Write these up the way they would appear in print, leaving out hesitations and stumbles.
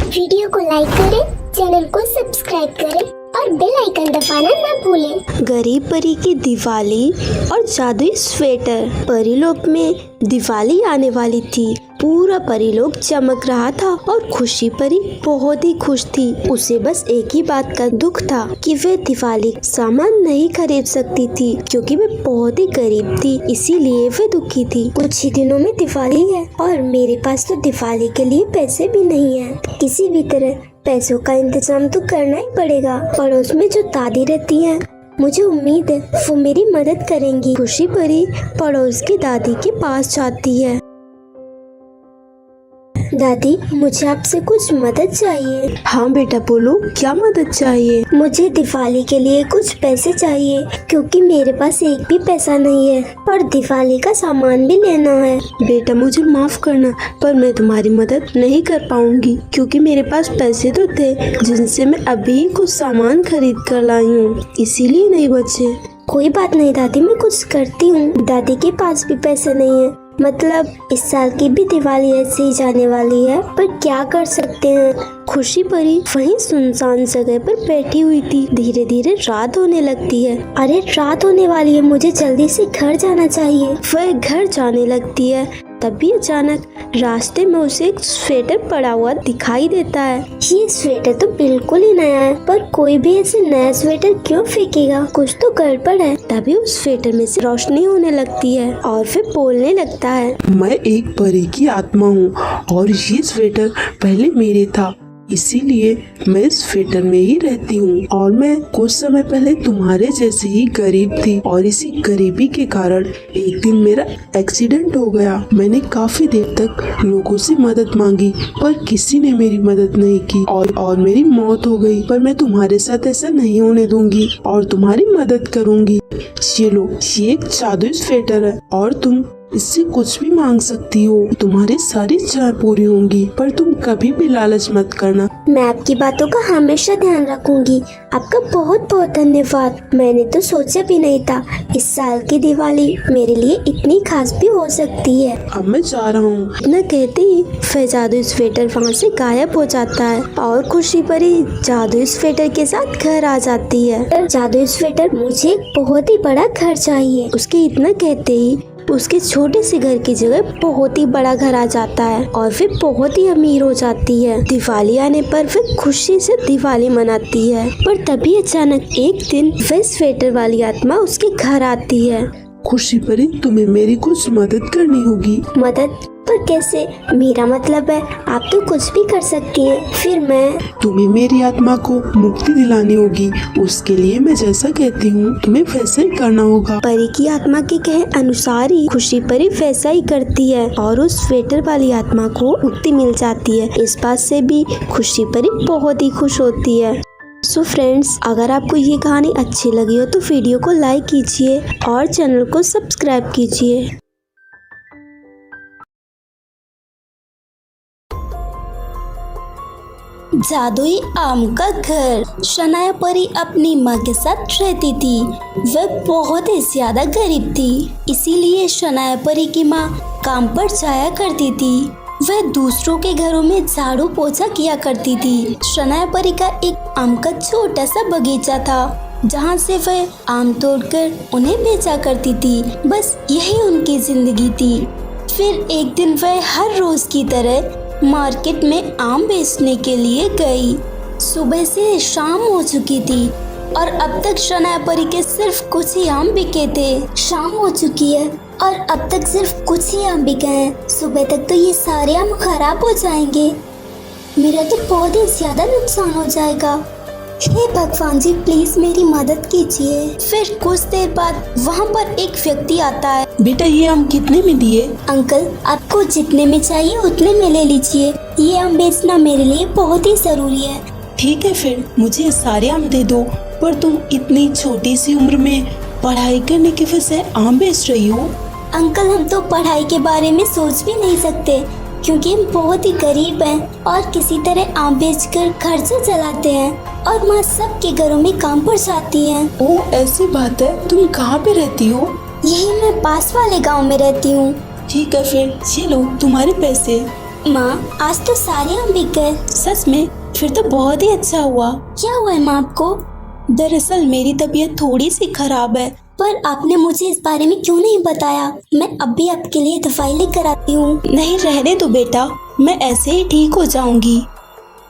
Video को like करें, channel को सब्सक्राइब करें और बेल आइकन दबाना ना भूलें। गरीब परी की दिवाली और जादुई स्वेटर। परीलोक में दिवाली आने वाली थी। पूरा परीलोक चमक रहा था और खुशी परी बहुत ही खुश थी। उसे बस एक ही बात का दुख था कि वह दिवाली सामान नहीं खरीद सकती थी क्योंकि वह बहुत ही गरीब थी, इसीलिए वह दुखी थी। कुछ ही दिनों में दिवाली है और मेरे पास तो दिवाली के लिए पैसे भी नहीं है। किसी भी तरह पैसों का इंतजाम तो करना ही पड़ेगा। पड़ोस में जो दादी रहती है, मुझे उम्मीद है वो मेरी मदद करेंगी। खुशी परी पड़ोस की दादी के पास जाती है। दादी, मुझे आपसे कुछ मदद चाहिए। हाँ बेटा बोलो, क्या मदद चाहिए? मुझे दिवाली के लिए कुछ पैसे चाहिए क्योंकि मेरे पास एक भी पैसा नहीं है और दिवाली का सामान भी लेना है। बेटा मुझे माफ करना, पर मैं तुम्हारी मदद नहीं कर पाऊंगी क्योंकि मेरे पास पैसे तो थे जिनसे मैं अभी कुछ सामान खरीद कर लाई हूँ, इसीलिए नहीं बचे। कोई बात नहीं दादी, मैं कुछ करती हूँ। दादी के पास भी पैसे नहीं है, मतलब इस साल की भी दिवाली ऐसे ही जाने वाली है, पर क्या कर सकते हैं। खुशी परी वहीं सुनसान जगह पर बैठी हुई थी। धीरे धीरे रात होने लगती है। अरे रात होने वाली है, मुझे जल्दी से घर जाना चाहिए। वह घर जाने लगती है, तभी अचानक रास्ते में उसे एक स्वेटर पड़ा हुआ दिखाई देता है। ये स्वेटर तो बिल्कुल ही नया है, पर कोई भी ऐसे नया स्वेटर क्यों फेंकेगा, कुछ तो गड़बड़ है। तभी उस स्वेटर में से रोशनी होने लगती है और फिर बोलने लगता है, मैं एक परी की आत्मा हूँ और ये स्वेटर पहले मेरे था, इसीलिए मैं इस स्वेटर में ही रहती हूँ और मैं कुछ समय पहले तुम्हारे जैसे ही गरीब थी और इसी गरीबी के कारण एक दिन मेरा एक्सीडेंट हो गया। मैंने काफी देर तक लोगों से मदद मांगी पर किसी ने मेरी मदद नहीं की और मेरी मौत हो गई। पर मैं तुम्हारे साथ ऐसा नहीं होने दूंगी और तुम्हारी मदद करूंगी। ये लो, ये एक जादुई स्वेटर है और तुम इससे कुछ भी मांग सकती हो, तुम्हारी सारी चाह पूरी होंगी, पर तुम कभी भी लालच मत करना। मैं आपकी बातों का हमेशा ध्यान रखूंगी। आपका बहुत बहुत धन्यवाद। मैंने तो सोचा भी नहीं था इस साल की दिवाली मेरे लिए इतनी खास भी हो सकती है। अब मैं जा रहा हूँ। इतना कहते ही वह जादुई स्वेटर वहाँ से गायब हो जाता है और खुशी परी जादुई स्वेटर के साथ घर आ जाती है। जादुई स्वेटर, मुझे एक बहुत ही बड़ा घर चाहिए। उसके इतना कहते ही उसके छोटे से घर की जगह बहुत ही बड़ा घर आ जाता है और फिर बहुत ही अमीर हो जाती है। दिवाली आने पर फिर खुशी से दिवाली मनाती है, पर तभी अचानक एक दिन वह स्वेटर वाली आत्मा उसके घर आती है। खुशी परी, तुम्हें मेरी कुछ मदद करनी होगी। मदद? पर कैसे? मेरा मतलब है आप तो कुछ भी कर सकती हैं, फिर मैं। तुम्हें मेरी आत्मा को मुक्ति दिलानी होगी। उसके लिए मैं जैसा कहती हूँ तुम्हें वैसा ही करना होगा। परी की आत्मा के कहे अनुसार ही खुशी परी वैसा ही करती है और उस स्वेटर वाली आत्मा को मुक्ति मिल जाती है। इस बात से भी खुशी परी बहुत ही खुश होती है। सो फ्रेंड्स, अगर आपको ये कहानी अच्छी लगी हो तो वीडियो को लाइक कीजिए और चैनल को सब्सक्राइब कीजिए। जादुई आम का घर। शनाया परी अपनी माँ के साथ रहती थी। वह बहुत ही ज्यादा गरीब थी, इसीलिए शनाया परी की माँ काम पर जाया करती थी। वह दूसरों के घरों में झाड़ू पोछा किया करती थी। शनाया परी का एक आम का छोटा सा बगीचा था जहाँ से वह आम तोड़कर उन्हें बेचा करती थी। बस यही उनकी जिंदगी थी। फिर एक दिन वह हर रोज की तरह मार्केट में आम बेचने के लिए गई। सुबह से शाम हो चुकी थी और अब तक शनाया परी के सिर्फ कुछ ही आम बिके थे। शाम हो चुकी है और अब तक सिर्फ कुछ ही आम बिके हैं। सुबह तक तो ये सारे आम खराब हो जाएंगे। मेरा तो बहुत ही ज्यादा नुकसान हो जाएगा। हे भगवान जी, प्लीज मेरी मदद कीजिए। फिर कुछ देर बाद वहाँ पर एक व्यक्ति आता है। बेटा, ये आम कितने में दिए? अंकल, आपको जितने में चाहिए उतने में ले लीजिए। ये आम बेचना मेरे लिए बहुत ही जरूरी है। ठीक है, फिर मुझे सारे आम दे दो। पर तुम इतनी छोटी सी उम्र में पढ़ाई करने के वजह से आम बेच रही हो? अंकल, हम तो पढ़ाई के बारे में सोच भी नहीं सकते क्योंकि हम बहुत ही गरीब हैं और किसी तरह आम बेचकर खर्चा चलाते हैं और माँ सबके घरों में काम पर जाती है। ओह, ऐसी बात है। तुम कहाँ पे रहती हो? यही मैं पास वाले गांव में रहती हूँ। ठीक है, फिर ये लो तुम्हारे पैसे। माँ, आज तो सारे आम बिक गए। सच में? फिर तो बहुत ही अच्छा हुआ। क्या हुआ है माँ आपको? दरअसल मेरी तबीयत थोड़ी सी खराब है। पर आपने मुझे इस बारे में क्यों नहीं बताया? मैं अभी आपके लिए दवाई लेकर आती हूँ। नहीं, रहने दो बेटा, मैं ऐसे ही ठीक हो जाऊंगी।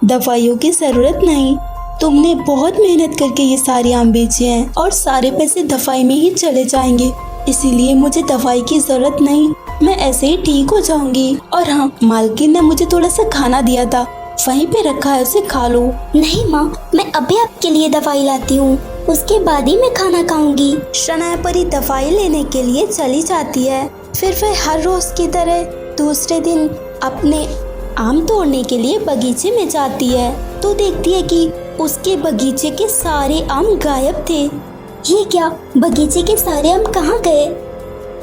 दवाइयों की जरूरत नहीं। तुमने बहुत मेहनत करके ये सारे आम बेचे हैं और सारे पैसे दवाई में ही चले जाएंगे, इसीलिए मुझे दवाई की जरूरत नहीं। मैं ऐसे ही ठीक हो जाऊंगी। और हाँ, मालकिन ने मुझे थोड़ा सा खाना दिया था, वहीं पे रखा है, उसे खा लो। नहीं माँ, मैं अभी आपके लिए दवाई लाती हूँ, उसके बाद ही मैं खाना खाऊंगी। शनाया परी दवाई लेने के लिए चली जाती है। फिर वह हर रोज की तरह दूसरे दिन अपने आम तोड़ने के लिए बगीचे में जाती है तो देखती है कि उसके बगीचे के सारे आम गायब थे। ये क्या, बगीचे के सारे आम कहाँ गए?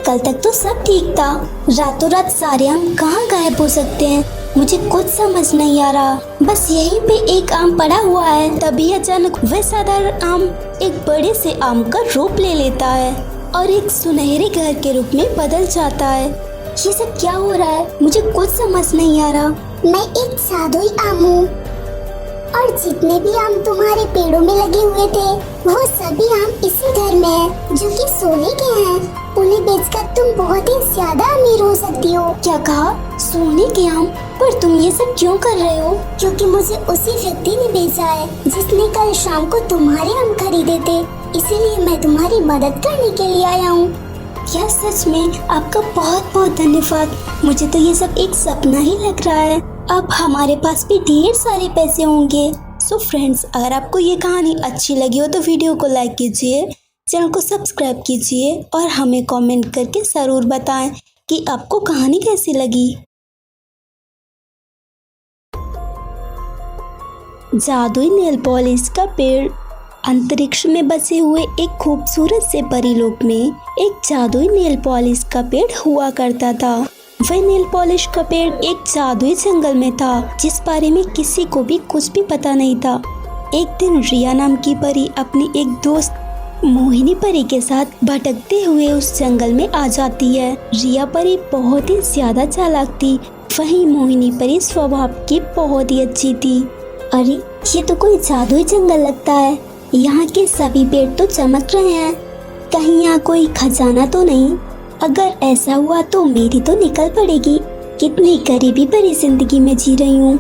कल तक तो सब ठीक था, रातों रात सारे आम कहाँ गायब हो सकते हैं? मुझे कुछ समझ नहीं आ रहा। बस यहीं पे एक आम पड़ा हुआ है। तभी अचानक वह साधारण आम एक बड़े से आम का रूप ले लेता है और एक सुनहरे घर के रूप में बदल जाता है। ये सब क्या हो रहा है? मुझे कुछ समझ नहीं आ रहा। मैं एक साधुई आम हूँ और जितने भी आम तुम्हारे पेड़ों में लगे हुए थे वो सभी आम इसी घर में है, जो कि सोने के हैं। उन्हें बेचकर तुम बहुत ही ज्यादा अमीर हो सकती हो। क्या कहा? सोने के आम? पर तुम ये सब क्यों कर रहे हो? क्योंकि मुझे उसी व्यक्ति ने बेचा है जिसने कल शाम को तुम्हारे आम खरीदे थे, इसीलिए मैं तुम्हारी मदद करने के लिए आया हूँ। क्या सच में? आपका बहुत बहुत धन्यवाद। मुझे तो ये सब एक सपना ही लग रहा है। अब हमारे पास भी ढेर सारे पैसे होंगे। सो फ्रेंड्स, अगर आपको ये कहानी अच्छी लगी हो तो वीडियो को लाइक कीजिए, चैनल को सब्सक्राइब कीजिए और हमें कमेंट करके ज़रूर बताएं कि आपको कहानी कैसी लगी। जादुई नेल पॉलिश का पेड़। अंतरिक्ष में बसे हुए एक खूबसूरत से परीलोक में एक जादुई नेल पॉलिश का पेड़ हुआ करता था। वह नेल पॉलिश का पेड़ एक जादुई जंगल में था जिस बारे में किसी को भी कुछ भी पता नहीं था। एक दिन रिया नाम की परी अपनी एक दोस्त मोहिनी परी के साथ भटकते हुए उस जंगल में आ जाती है। रिया परी बहुत ही ज्यादा चालाक थी, वहीं मोहिनी परी स्वभाव की बहुत ही अच्छी थी। अरे, ये तो कोई जादुई जंगल लगता है। यहाँ के सभी पेड़ तो चमक रहे हैं। कहीं यहाँ कोई खजाना तो नहीं? अगर ऐसा हुआ तो मेरी तो निकल पड़ेगी। कितनी गरीबी भरी जिंदगी में जी रही हूँ।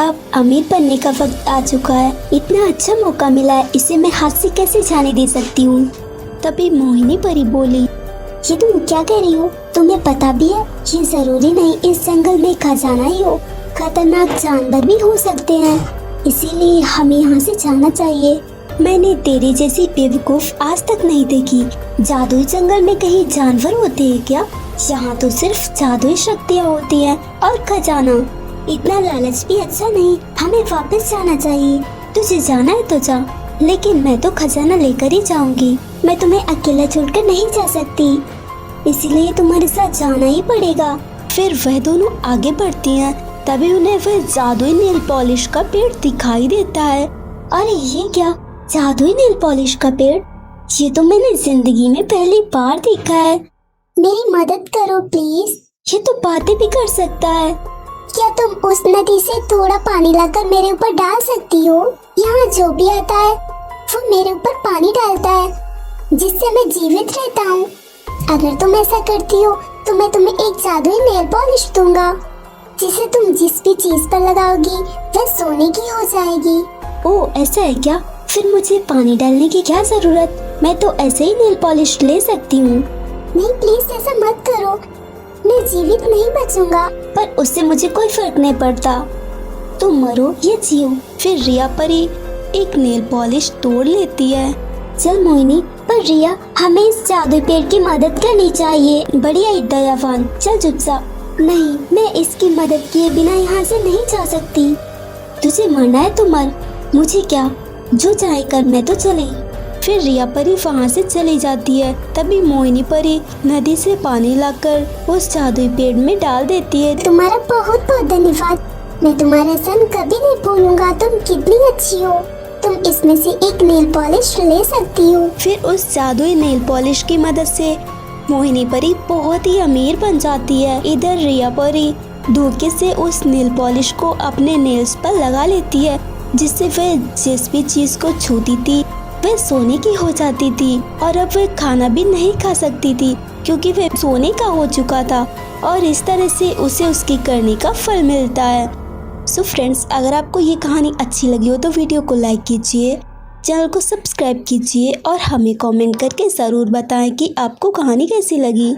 अब अमीर बनने का वक्त आ चुका है। इतना अच्छा मौका मिला है, इसे मैं हाथ से कैसे जाने दे सकती हूँ? तभी मोहिनी परी बोली, ये तुम क्या कह रही हो? तुम्हें पता भी है ये जरूरी नहीं इस जंगल में खजाना ही हो, खतरनाक जानवर भी हो सकते हैं, इसीलिए हमें यहाँ से जाना चाहिए। मैंने तेरी जैसी बेवकूफ आज तक नहीं देखी। जादुई जंगल में कहीं जानवर होते हैं क्या? यहाँ तो सिर्फ जादुई शक्तियाँ होती हैं और खजाना। इतना लालच भी अच्छा नहीं, हमें वापस जाना चाहिए। तुझे जाना है तो जा, लेकिन मैं तो खजाना लेकर ही जाऊंगी। मैं तुम्हें अकेला छोड़कर नहीं जा सकती, इसीलिए तुम्हारे साथ जाना ही पड़ेगा। फिर वह दोनों आगे बढ़ती हैं। तभी उन्हें वह जादुई नेल पॉलिश का पेड़ दिखाई देता है। अरे ये क्या, जादुई नेल पॉलिश का पेड़? ये तो मैंने जिंदगी में पहली बार देखा है। मेरी मदद करो प्लीज। ये तो बातें भी कर सकता है। क्या तुम उस नदी से थोड़ा पानी लाकर मेरे ऊपर डाल सकती हो? यहाँ जो भी आता है वो मेरे ऊपर पानी डालता है, जिससे मैं जीवित रहता हूँ। अगर तुम ऐसा करती हो तो मैं तुम्हें एक जादुई नेल पॉलिश दूंगा, जिसे तुम जिस भी चीज पर लगाओगी वह सोने की हो जाएगी। ओह, ऐसा है क्या? फिर मुझे पानी डालने की क्या जरूरत? मैं तो ऐसे ही नेल पॉलिश ले सकती हूँ। नहीं प्लीज ऐसा मत करो, मैं जीवित नहीं बचूंगा। पर उससे मुझे कोई फर्क नहीं पड़ता, तुम मरो या जियो। फिर रिया परी एक नेल पॉलिश तोड़ लेती है। चल मोहिनी, पर रिया हमें इस जादुई पेड़ की मदद करनी चाहिए। बढ़िया दयावान, चल चुपचाप। नहीं, मैं इसकी मदद किए बिना यहाँ से नहीं जा सकती। तुझे मरना है तो मर, मुझे क्या, जो चाहे कर, मैं तो चली। फिर रिया परी वहाँ से चली जाती है। तभी मोहिनी परी नदी से पानी लाकर उस जादुई पेड़ में डाल देती है। तुम्हारा बहुत बहुत धन्यवाद, मैं तुम्हारा सन कभी नहीं भूलूंगा। तुम कितनी अच्छी हो। तुम इसमें से एक नेल पॉलिश ले सकती हो। फिर उस जादुई नेल पॉलिश की मदद से मोहिनी परी बहुत ही अमीर बन जाती है। इधर रिया परी धोखे से उस नेल पॉलिश को अपने नेल्स पर लगा लेती है, जिससे वह जिस भी चीज को छूती थी वह सोने की हो जाती थी और अब वह खाना भी नहीं खा सकती थी क्योंकि वह सोने का हो चुका था और इस तरह से उसे उसकी करनी का फल मिलता है। सो फ्रेंड्स, अगर आपको ये कहानी अच्छी लगी हो तो वीडियो को लाइक कीजिए, चैनल को सब्सक्राइब कीजिए और हमें कमेंट करके ज़रूर बताएं कि आपको कहानी कैसी लगी।